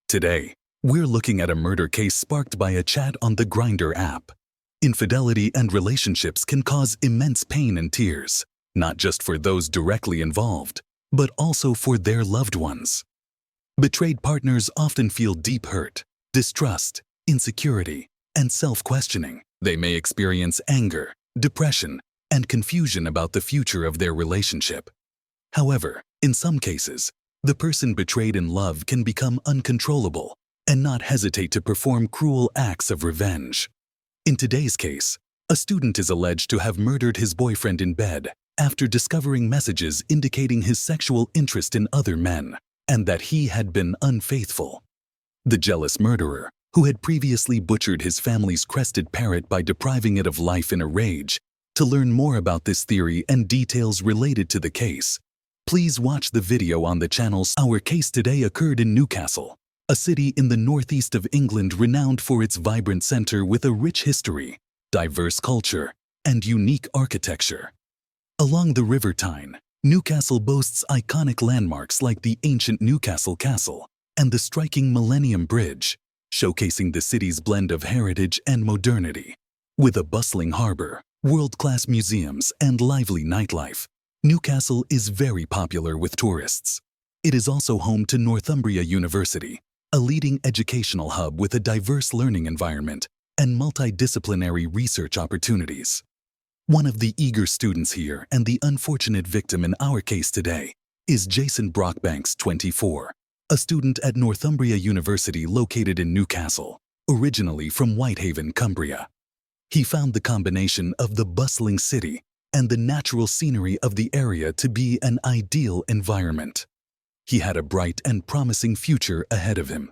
Today, we're looking at a murder case sparked by a chat on the Grindr app. Infidelity and relationships can cause immense pain and tears, not just for those directly involved, but also for their loved ones. Betrayed partners often feel deep hurt, distrust, insecurity, and self-questioning. They may experience anger, depression, and confusion about the future of their relationship. However, in some cases, the person betrayed in love can become uncontrollable and not hesitate to perform cruel acts of revenge. In today's case, a student is alleged to have murdered his boyfriend in bed after discovering messages indicating his sexual interest in other men and that he had been unfaithful. The jealous murderer, who had previously butchered his family's crested parrot by depriving it of life in a rage. To learn more about this theory and details related to the case, please watch the video on the channel. Our case today occurred in Newcastle, a city in the northeast of England renowned for its vibrant center with a rich history, diverse culture, and unique architecture. Along the River Tyne, Newcastle boasts iconic landmarks like the ancient Newcastle Castle and the striking Millennium Bridge, showcasing the city's blend of heritage and modernity. With a bustling harbor, world-class museums, and lively nightlife, Newcastle is very popular with tourists. It is also home to Northumbria University, a leading educational hub with a diverse learning environment and multidisciplinary research opportunities. One of the eager students here and the unfortunate victim in our case today is Jason Brockbanks, 24, a student at Northumbria University located in Newcastle, originally from Whitehaven, Cumbria. He found the combination of the bustling city and the natural scenery of the area to be an ideal environment. He had a bright and promising future ahead of him.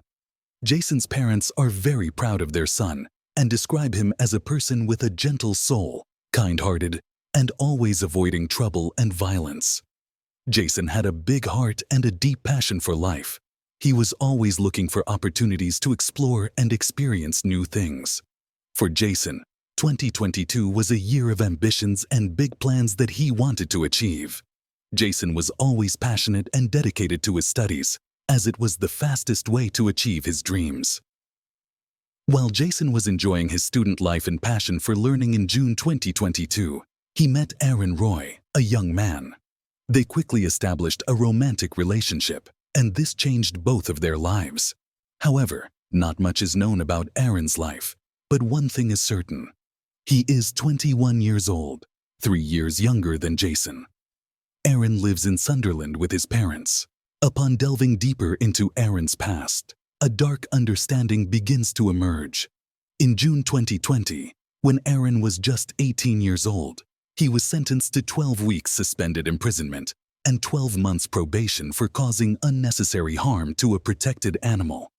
Jason's parents are very proud of their son and describe him as a person with a gentle soul, kind-hearted, and always avoiding trouble and violence. Jason had a big heart and a deep passion for life. He was always looking for opportunities to explore and experience new things. For Jason, 2022 was a year of ambitions and big plans that he wanted to achieve. Jason was always passionate and dedicated to his studies, as it was the fastest way to achieve his dreams. While Jason was enjoying his student life and passion for learning in June 2022, he met Aaron Roy, a young man. They quickly established a romantic relationship, and this changed both of their lives. However, not much is known about Aaron's life, but one thing is certain. He is 21 years old, 3 years younger than Jason. Aaron lives in Sunderland with his parents. Upon delving deeper into Aaron's past, a dark understanding begins to emerge. In June 2020, when Aaron was just 18 years old, he was sentenced to 12 weeks suspended imprisonment and 12 months probation for causing unnecessary harm to a protected animal.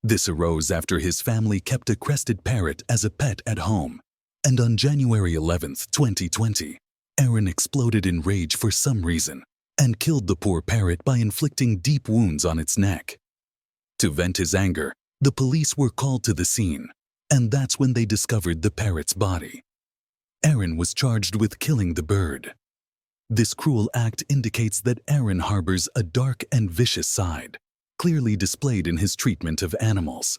This arose after his family kept a crested parrot as a pet at home. And on January 11, 2020, Aaron exploded in rage for some reason and killed the poor parrot by inflicting deep wounds on its neck. To vent his anger, the police were called to the scene, and that's when they discovered the parrot's body. Aaron was charged with killing the bird. This cruel act indicates that Aaron harbors a dark and vicious side, clearly displayed in his treatment of animals.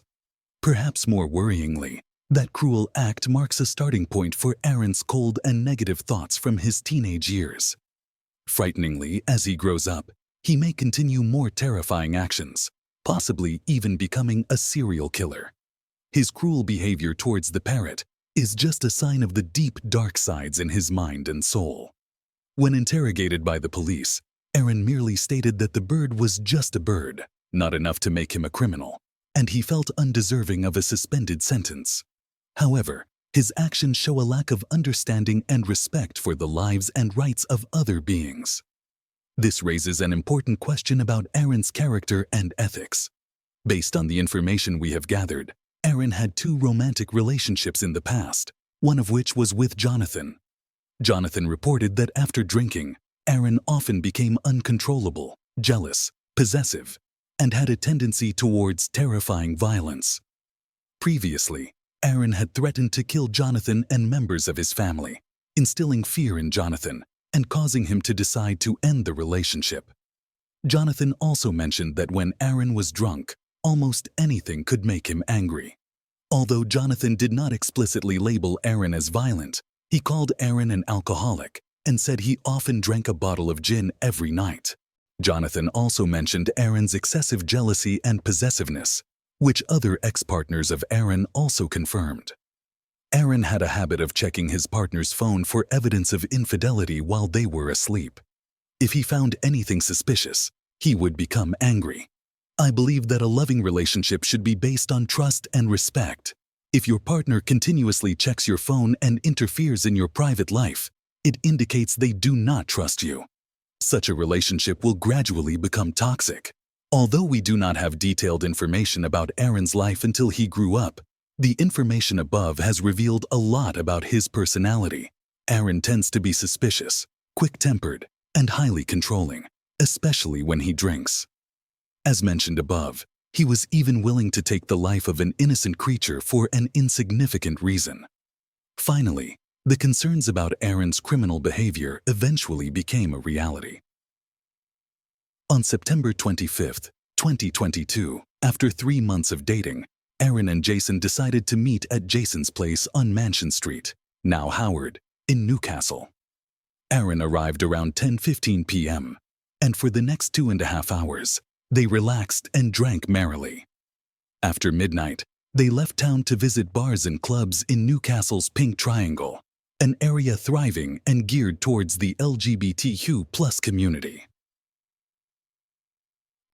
Perhaps more worryingly, that cruel act marks a starting point for Aaron's cold and negative thoughts from his teenage years. Frighteningly, as he grows up, he may continue more terrifying actions, possibly even becoming a serial killer. His cruel behavior towards the parrot is just a sign of the deep, dark sides in his mind and soul. When interrogated by the police, Aaron merely stated that the bird was just a bird, not enough to make him a criminal, and he felt undeserving of a suspended sentence. However, his actions show a lack of understanding and respect for the lives and rights of other beings. This raises an important question about Aaron's character and ethics. Based on the information we have gathered, Aaron had 2 romantic relationships in the past, one of which was with Jonathan. Jonathan reported that after drinking, Aaron often became uncontrollable, jealous, possessive, and had a tendency towards terrifying violence. Previously, Aaron had threatened to kill Jonathan and members of his family, instilling fear in Jonathan and causing him to decide to end the relationship. Jonathan also mentioned that when Aaron was drunk, Almost anything could make him angry. Although Jonathan did not explicitly label Aaron as violent, he called Aaron an alcoholic and said he often drank a bottle of gin every night. Jonathan also mentioned Aaron's excessive jealousy and possessiveness, which other ex-partners of Aaron also confirmed. Aaron had a habit of checking his partner's phone for evidence of infidelity while they were asleep. If he found anything suspicious, he would become angry. I believe that a loving relationship should be based on trust and respect. If your partner continuously checks your phone and interferes in your private life, it indicates they do not trust you. Such a relationship will gradually become toxic. Although we do not have detailed information about Aaron's life until he grew up, the information above has revealed a lot about his personality. Aaron tends to be suspicious, quick-tempered, and highly controlling, especially when he drinks. As mentioned above, he was even willing to take the life of an innocent creature for an insignificant reason. Finally, the concerns about Aaron's criminal behavior eventually became a reality. On September 25, 2022, after 3 months of dating, Aaron and Jason decided to meet at Jason's place on Mansion Street, now Howard, in Newcastle. Aaron arrived around 10:15 p.m., and for the next 2.5 hours, they relaxed and drank merrily. After midnight, they left town to visit bars and clubs in Newcastle's Pink Triangle, an area thriving and geared towards the LGBTQ+ community.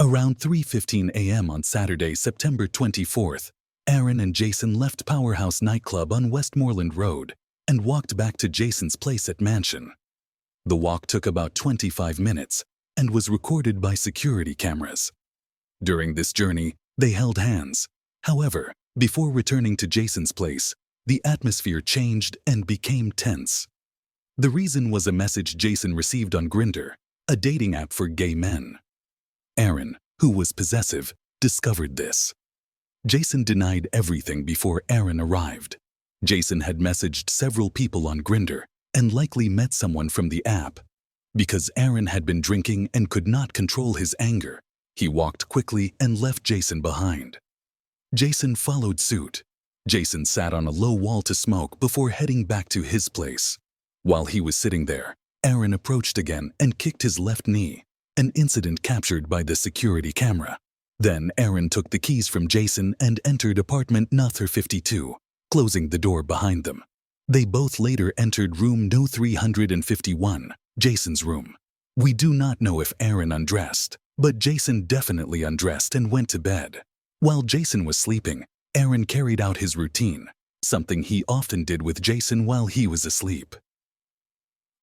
Around 3:15 a.m. on Saturday, September 24th, Aaron and Jason left Powerhouse nightclub on Westmoreland Road and walked back to Jason's place at Mansion. The walk took about 25 minutes and was recorded by security cameras. During this journey, they held hands. However, before returning to Jason's place, the atmosphere changed and became tense. The reason was a message Jason received on Grindr, a dating app for gay men. Aaron, who was possessive, discovered this. Jason denied everything before Aaron arrived. Jason had messaged several people on Grindr and likely met someone from the app. Because Aaron had been drinking and could not control his anger, he walked quickly and left Jason behind. Jason followed suit. Jason sat on a low wall to smoke before heading back to his place. While he was sitting there, Aaron approached again and kicked his left knee, an incident captured by the security camera. Then Aaron took the keys from Jason and entered apartment number 52, closing the door behind them. They both later entered room No. 351, Jason's room. We do not know if Aaron undressed, but Jason definitely undressed and went to bed. While Jason was sleeping, Aaron carried out his routine, something he often did with Jason while he was asleep.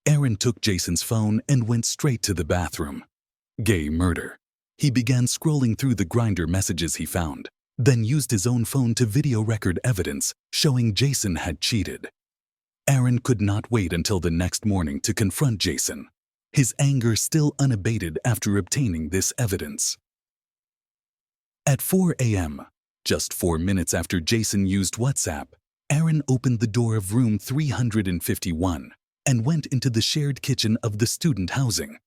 Aaron took Jason's phone and went straight to the bathroom. Gay murder. He began scrolling through the Grindr messages he found, then used his own phone to video record evidence showing Jason had cheated. Aaron could not wait until the next morning to confront Jason, his anger still unabated after obtaining this evidence. At 4 a.m., just 4 minutes after Jason used WhatsApp, Aaron opened the door of room 351 and went into the shared kitchen of the student housing.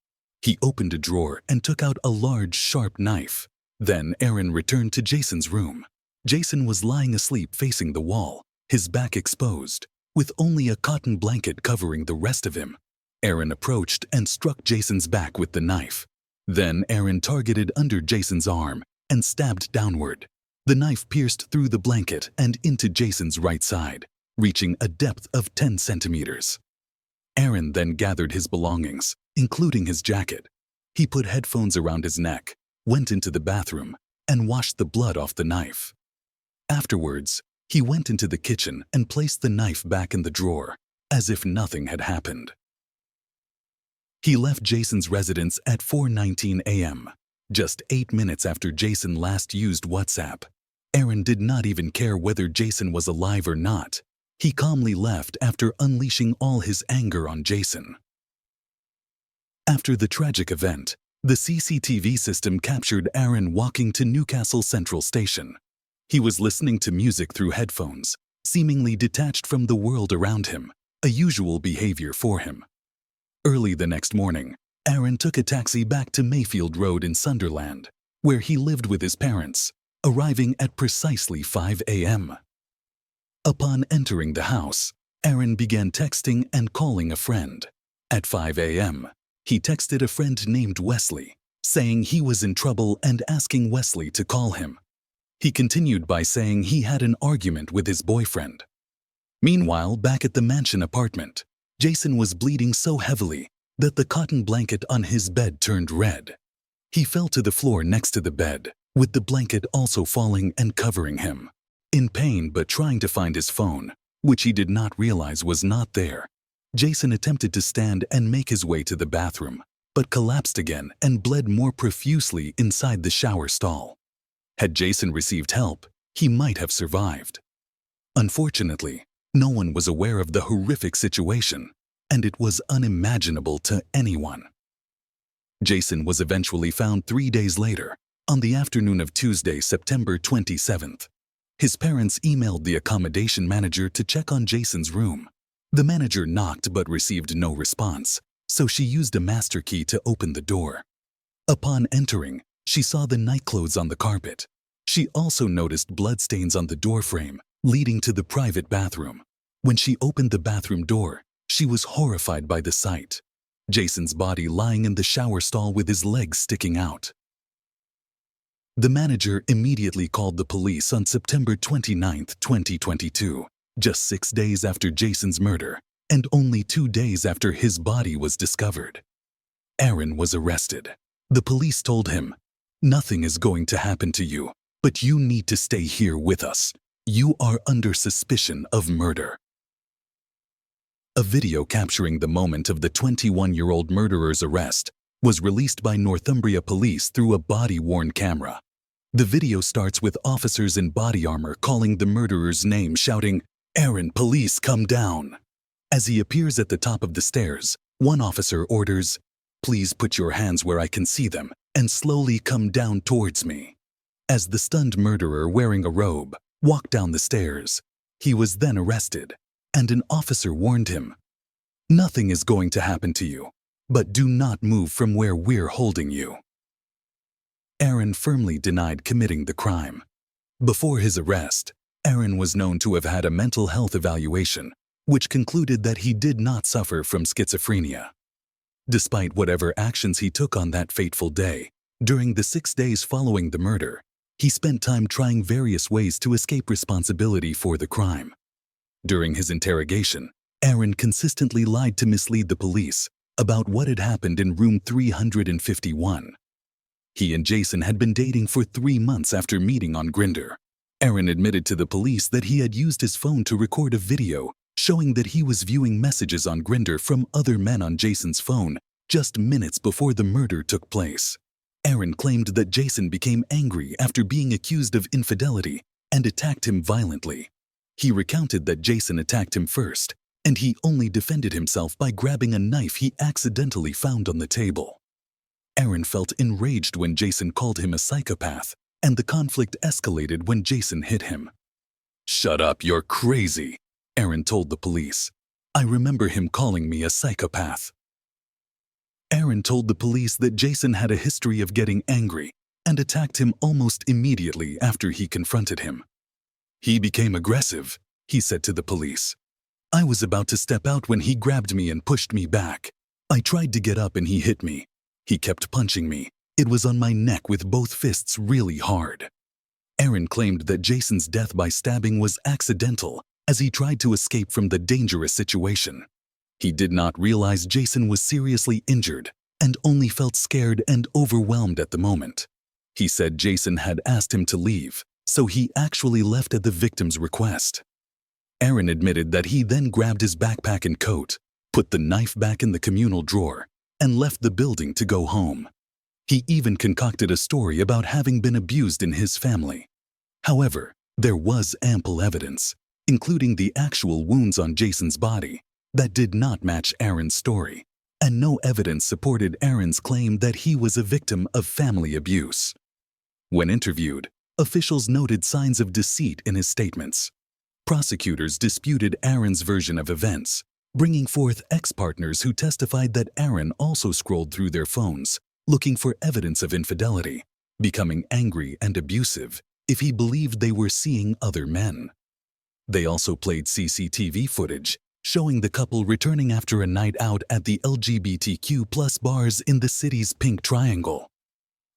He opened a drawer and took out a large, sharp knife. Then Aaron returned to Jason's room. Jason was lying asleep facing the wall, his back exposed, with only a cotton blanket covering the rest of him. Aaron approached and struck Jason's back with the knife. Then Aaron targeted under Jason's arm and stabbed downward. The knife pierced through the blanket and into Jason's right side, reaching a depth of 10 centimeters. Aaron then gathered his belongings, including his jacket. He put headphones around his neck, went into the bathroom, and washed the blood off the knife. Afterwards, he went into the kitchen and placed the knife back in the drawer, as if nothing had happened. He left Jason's residence at 4:19 a.m., just 8 minutes after Jason last used WhatsApp. Aaron did not even care whether Jason was alive or not. He calmly left after unleashing all his anger on Jason. After the tragic event, the CCTV system captured Aaron walking to Newcastle Central Station. He was listening to music through headphones, seemingly detached from the world around him, a usual behavior for him. Early the next morning, Aaron took a taxi back to Mayfield Road in Sunderland, where he lived with his parents, arriving at precisely 5 a.m. Upon entering the house, Aaron began texting and calling a friend. At 5 a.m., he texted a friend named Wesley, saying he was in trouble and asking Wesley to call him. He continued by saying he had an argument with his boyfriend. Meanwhile, back at the mansion apartment, Jason was bleeding so heavily that the cotton blanket on his bed turned red. He fell to the floor next to the bed, with the blanket also falling and covering him. In pain but trying to find his phone, which he did not realize was not there, Jason attempted to stand and make his way to the bathroom, but collapsed again and bled more profusely inside the shower stall. Had Jason received help, he might have survived. Unfortunately, no one was aware of the horrific situation, and it was unimaginable to anyone. Jason was eventually found 3 days later, on the afternoon of Tuesday, September 27th. His parents emailed the accommodation manager to check on Jason's room. The manager knocked but received no response, so she used a master key to open the door. Upon entering, she saw the nightclothes on the carpet. She also noticed bloodstains on the doorframe, leading to the private bathroom. When she opened the bathroom door, she was horrified by the sight. Jason's body lying in the shower stall with his legs sticking out. The manager immediately called the police on September 29, 2022, just 6 days after Jason's murder, and only 2 days after his body was discovered. Aaron was arrested. The police told him, "Nothing is going to happen to you, but you need to stay here with us. You are under suspicion of murder." A video capturing the moment of the 21-year-old murderer's arrest was released by Northumbria Police through a body-worn camera. The video starts with officers in body armor calling the murderer's name, shouting, "Aaron, police, come down." As he appears at the top of the stairs, one officer orders, "Please put your hands where I can see them and slowly come down towards me." As the stunned murderer wearing a robe walked down the stairs, he was then arrested, and an officer warned him, "Nothing is going to happen to you, but do not move from where we're holding you." Aaron firmly denied committing the crime. Before his arrest, Aaron was known to have had a mental health evaluation, which concluded that he did not suffer from schizophrenia. Despite whatever actions he took on that fateful day, during the 6 days following the murder, he spent time trying various ways to escape responsibility for the crime. During his interrogation, Aaron consistently lied to mislead the police about what had happened in room 351. He and Jason had been dating for 3 months after meeting on Grindr. Aaron admitted to the police that he had used his phone to record a video showing that he was viewing messages on Grindr from other men on Jason's phone just minutes before the murder took place. Aaron claimed that Jason became angry after being accused of infidelity and attacked him violently. He recounted that Jason attacked him first, and he only defended himself by grabbing a knife he accidentally found on the table. Aaron felt enraged when Jason called him a psychopath, and the conflict escalated when Jason hit him. "Shut up, you're crazy," Aaron told the police. "I remember him calling me a psychopath." Aaron told the police that Jason had a history of getting angry and attacked him almost immediately after he confronted him. "He became aggressive," he said to the police. "I was about to step out when he grabbed me and pushed me back. I tried to get up and he hit me. He kept punching me. It was on my neck with both fists really hard." Aaron claimed that Jason's death by stabbing was accidental as he tried to escape from the dangerous situation. He did not realize Jason was seriously injured and only felt scared and overwhelmed at the moment. He said Jason had asked him to leave, so he actually left at the victim's request. Aaron admitted that he then grabbed his backpack and coat, put the knife back in the communal drawer, and left the building to go home. He even concocted a story about having been abused in his family. However, there was ample evidence, including the actual wounds on Jason's body, that did not match Aaron's story, and no evidence supported Aaron's claim that he was a victim of family abuse. When interviewed, officials noted signs of deceit in his statements. Prosecutors disputed Aaron's version of events, bringing forth ex-partners who testified that Aaron also scrolled through their phones, looking for evidence of infidelity, becoming angry and abusive, if he believed they were seeing other men. They also played CCTV footage showing the couple returning after a night out at the LGBTQ+ bars in the city's Pink Triangle.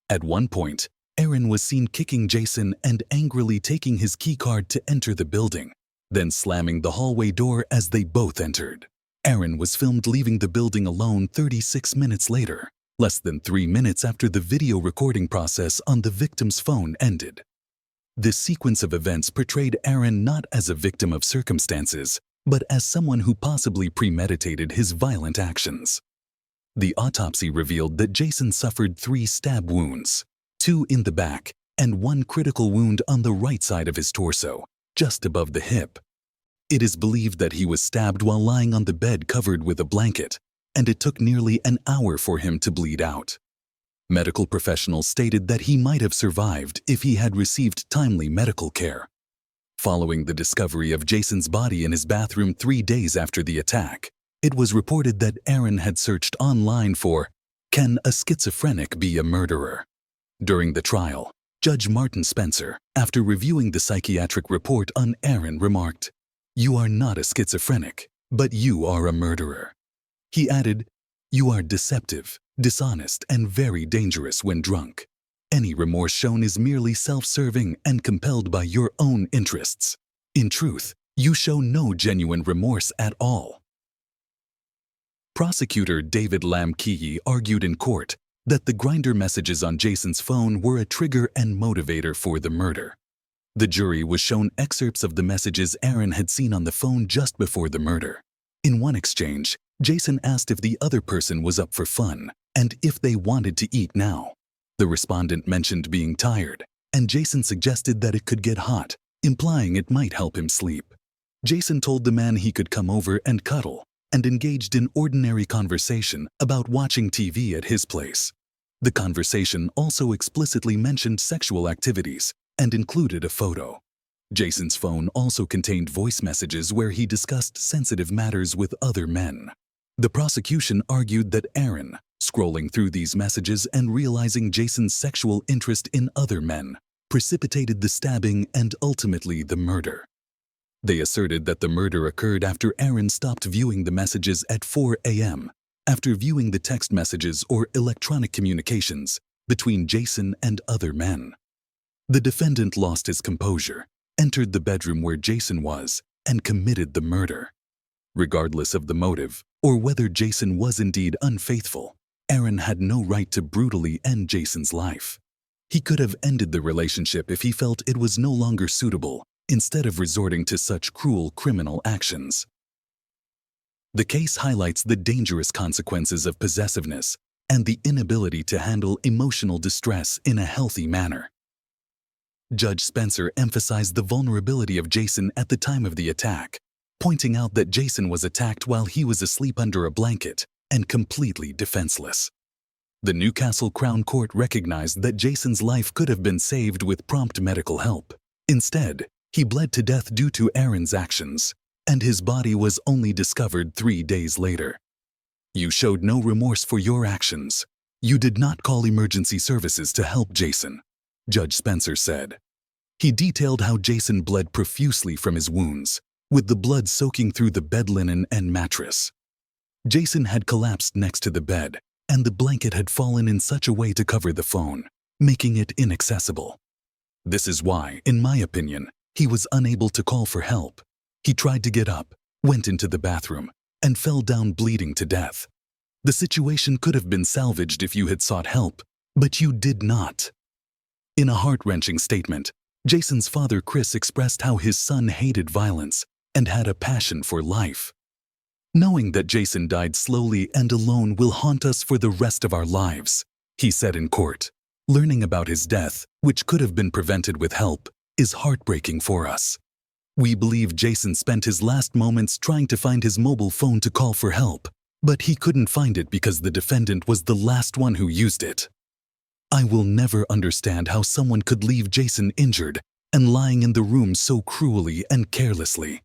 At one point, Aaron was seen kicking Jason and angrily taking his keycard to enter the building, then slamming the hallway door as they both entered. Aaron was filmed leaving the building alone 36 minutes later, less than 3 minutes after the video recording process on the victim's phone ended. This sequence of events portrayed Aaron not as a victim of circumstances, but as someone who possibly premeditated his violent actions. The autopsy revealed that Jason suffered 3 stab wounds, 2 in the back and 1 critical wound on the right side of his torso, just above the hip. It is believed that he was stabbed while lying on the bed covered with a blanket, and it took nearly an hour for him to bleed out. Medical professionals stated that he might have survived if he had received timely medical care. Following the discovery of Jason's body in his bathroom 3 days after the attack, it was reported that Aaron had searched online for, "Can a schizophrenic be a murderer?" During the trial, Judge Martin Spencer, after reviewing the psychiatric report on Aaron, remarked, "You are not a schizophrenic, but you are a murderer." He added, "You are deceptive, dishonest, and very dangerous when drunk. Any remorse shown is merely self-serving and compelled by your own interests. In truth, you show no genuine remorse at all." Prosecutor David Lamb-Key argued in court that the Grindr messages on Jason's phone were a trigger and motivator for the murder. The jury was shown excerpts of the messages Aaron had seen on the phone just before the murder. In one exchange, Jason asked if the other person was up for fun and if they wanted to eat now. The respondent mentioned being tired, and Jason suggested that it could get hot, implying it might help him sleep. Jason told the man he could come over and cuddle, and engaged in ordinary conversation about watching TV at his place. The conversation also explicitly mentioned sexual activities and included a photo. Jason's phone also contained voice messages where he discussed sensitive matters with other men. The prosecution argued that Aaron, scrolling through these messages and realizing Jason's sexual interest in other men, precipitated the stabbing and ultimately the murder. They asserted that the murder occurred after Aaron stopped viewing the messages at 4 a.m., after viewing the text messages or electronic communications between Jason and other men. The defendant lost his composure, entered the bedroom where Jason was, and committed the murder. Regardless of the motive, or whether Jason was indeed unfaithful, Aaron had no right to brutally end Jason's life. He could have ended the relationship if he felt it was no longer suitable, instead of resorting to such cruel criminal actions. The case highlights the dangerous consequences of possessiveness and the inability to handle emotional distress in a healthy manner. Judge Spencer emphasized the vulnerability of Jason at the time of the attack, pointing out that Jason was attacked while he was asleep under a blanket and completely defenseless. The Newcastle Crown Court recognized that Jason's life could have been saved with prompt medical help. Instead, he bled to death due to Aaron's actions, and his body was only discovered 3 days later. "You showed no remorse for your actions. You did not call emergency services to help Jason," Judge Spencer said. He detailed how Jason bled profusely from his wounds, with the blood soaking through the bed linen and mattress. Jason had collapsed next to the bed, and the blanket had fallen in such a way to cover the phone, making it inaccessible. This is why, in my opinion, he was unable to call for help. He tried to get up, went into the bathroom, and fell down bleeding to death. The situation could have been salvaged if you had sought help, but you did not. In a heart-wrenching statement, Jason's father Chris expressed how his son hated violence and had a passion for life. "Knowing that Jason died slowly and alone will haunt us for the rest of our lives," he said in court. "Learning about his death, which could have been prevented with help, is heartbreaking for us. We believe Jason spent his last moments trying to find his mobile phone to call for help, but he couldn't find it because the defendant was the last one who used it. I will never understand how someone could leave Jason injured and lying in the room so cruelly and carelessly."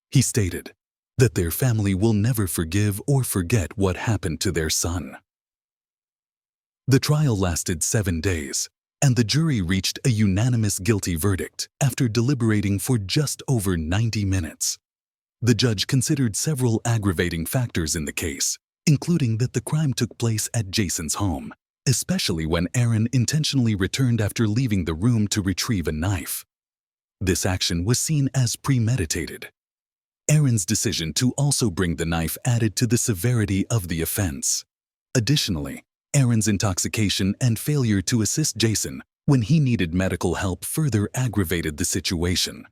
He stated that their family will never forgive or forget what happened to their son. The trial lasted 7 days, and the jury reached a unanimous guilty verdict after deliberating for just over 90 minutes. The judge considered several aggravating factors in the case, including that the crime took place at Jason's home, especially when Aaron intentionally returned after leaving the room to retrieve a knife. This action was seen as premeditated. Aaron's decision to also bring the knife added to the severity of the offense. Additionally, Aaron's intoxication and failure to assist Jason when he needed medical help further aggravated the situation.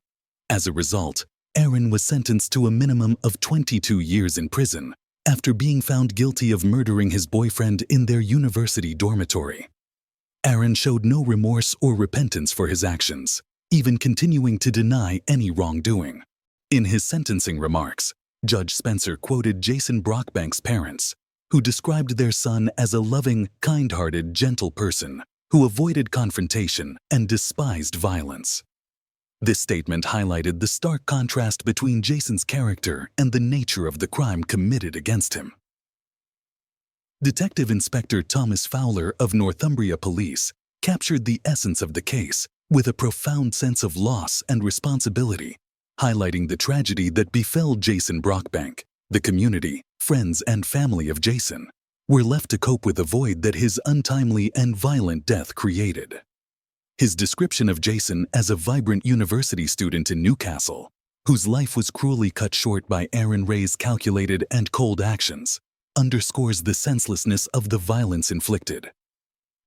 As a result, Aaron was sentenced to a minimum of 22 years in prison after being found guilty of murdering his boyfriend in their university dormitory. Aaron showed no remorse or repentance for his actions, even continuing to deny any wrongdoing. In his sentencing remarks, Judge Spencer quoted Jason Brockbank's parents, who described their son as a loving, kind-hearted, gentle person who avoided confrontation and despised violence. This statement highlighted the stark contrast between Jason's character and the nature of the crime committed against him. Detective Inspector Thomas Fowler of Northumbria Police captured the essence of the case with a profound sense of loss and responsibility, highlighting the tragedy that befell Jason Brockbank. The community, friends, and family of Jason were left to cope with the void that his untimely and violent death created. His description of Jason as a vibrant university student in Newcastle, whose life was cruelly cut short by Aaron Ray's calculated and cold actions, underscores the senselessness of the violence inflicted.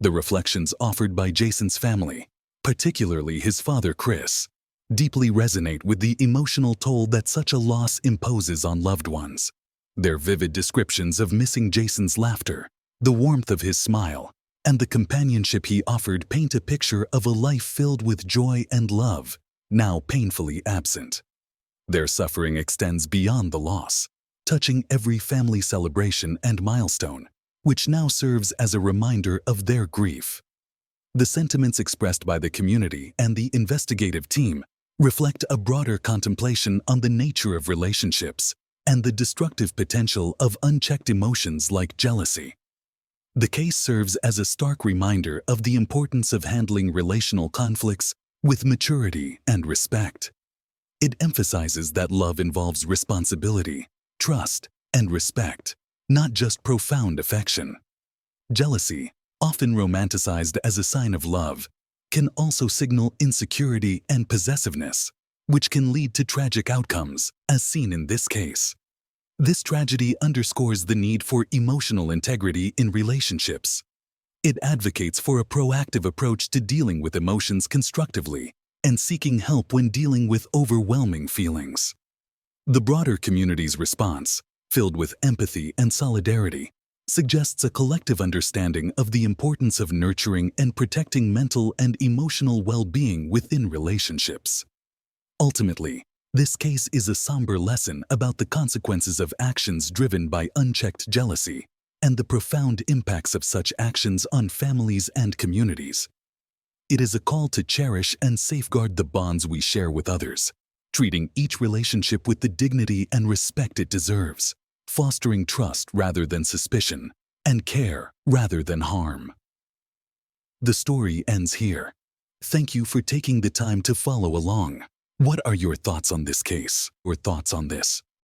The reflections offered by Jason's family, particularly his father Chris, deeply resonate with the emotional toll that such a loss imposes on loved ones. Their vivid descriptions of missing Jason's laughter, the warmth of his smile, and the companionship he offered paint a picture of a life filled with joy and love, now painfully absent. Their suffering extends beyond the loss, touching every family celebration and milestone, which now serves as a reminder of their grief. The sentiments expressed by the community and the investigative team reflect a broader contemplation on the nature of relationships and the destructive potential of unchecked emotions like jealousy. The case serves as a stark reminder of the importance of handling relational conflicts with maturity and respect. It emphasizes that love involves responsibility, trust, and respect, not just profound affection. Jealousy, often romanticized as a sign of love, can also signal insecurity and possessiveness, which can lead to tragic outcomes, as seen in this case. This tragedy underscores the need for emotional integrity in relationships. It advocates for a proactive approach to dealing with emotions constructively and seeking help when dealing with overwhelming feelings. The broader community's response, filled with empathy and solidarity, suggests a collective understanding of the importance of nurturing and protecting mental and emotional well-being within relationships. Ultimately, this case is a somber lesson about the consequences of actions driven by unchecked jealousy and the profound impacts of such actions on families and communities. It is a call to cherish and safeguard the bonds we share with others, treating each relationship with the dignity and respect it deserves, fostering trust rather than suspicion, and care rather than harm. The story ends here. Thank you for taking the time to follow along. What are your thoughts on this case or thoughts on this?